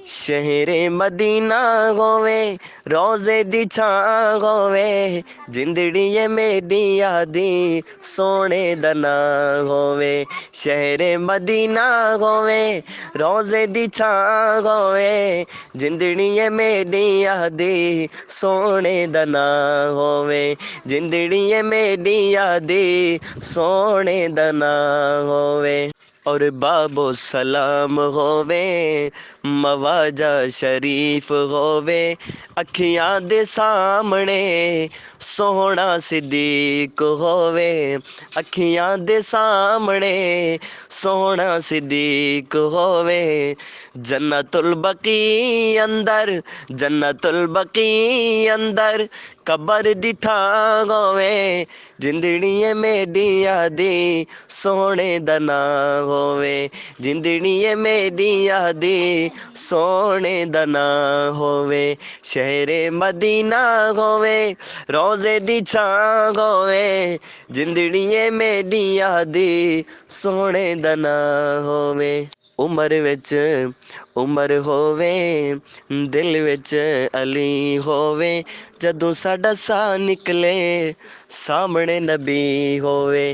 शहरे मदीना होवे, रोज़े दी छां होवे, जिंदड़ी ये मेरी यादी सोने दा नां होवे। शहरे मदीना होवे, रोज़े दी छां होवे, जिंदड़ी ये मेरी यादी सोने दा नां होवे। जिंदड़ी ये मेरी यादी सोने दा नां होवे। और बाबो सलाम होवे, मवाजा शरीफ होवे, अखियां दे सामने सोहना सिद्दीक होवे। अखियां दे सामने सोहना सिद्दीक होवे। जन्नतुल बकी अंदर, जन्नतुल बकी अंदर कबर दी थां होवे। जिंदड़ी ये मेरी यादी सोने दा नां होवे। जिंदड़ी ये मेरी यादी सोने दा नां होवे। शहरे मदीना होवे, रोज़े दी छां होवे, जिंदड़ी ये मेरी यादी सोने दा नां होवे। उमर विच उमर होवे, दिल विच अली होवे, जदों साडा साह निकले सामने नबी होवे।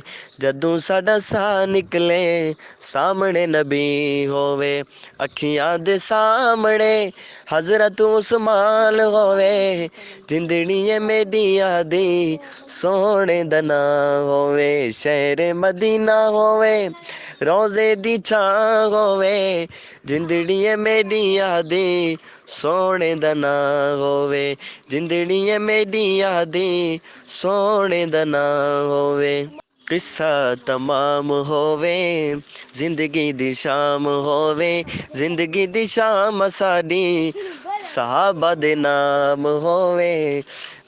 जदों साडा साह निकले सामने नबी होवे। अखियां दे सामने हज़रत उस्मान होवे। जिंदड़ी ये मेरी यादी सोने दा नां होवे। शहरे मदीना होवे, रोज़े दी छां होवे, जिंदड़ी ये मेरी यादी सोने दा नां होवे। जिंदड़ी ये मेरी यादी सोने दा नां होवे। किस्सा तमाम होवे, जिंदगी दी शाम होवे, जिंदगी दी शाम साडी सहाबा दे नाम होवे।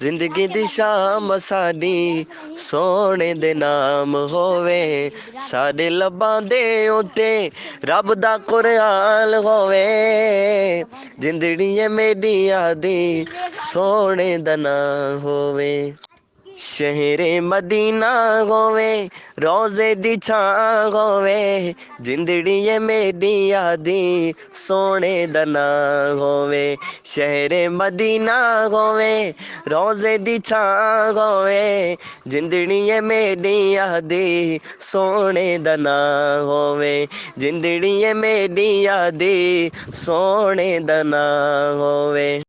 जिंदगी दी शाम साडी सोने दे नाम होवे। साडे लब्बां दे उत्ते रब दा कुरान होवे। जिंदड़ी ये मेरी यादी सोने दा नां होवे। शहरे मदीना होवे, रोज़े दी छां होवे, जिंदड़ी ये मेरी यादी सोने दा नां होवे। शहरे मदीना होवे, रोज़े दी छां होवे, जिंदड़ी ये मेरी यादी सोने दा नां होवे। जिंदड़ी ये मेरी यादी सोने दा नां होवे।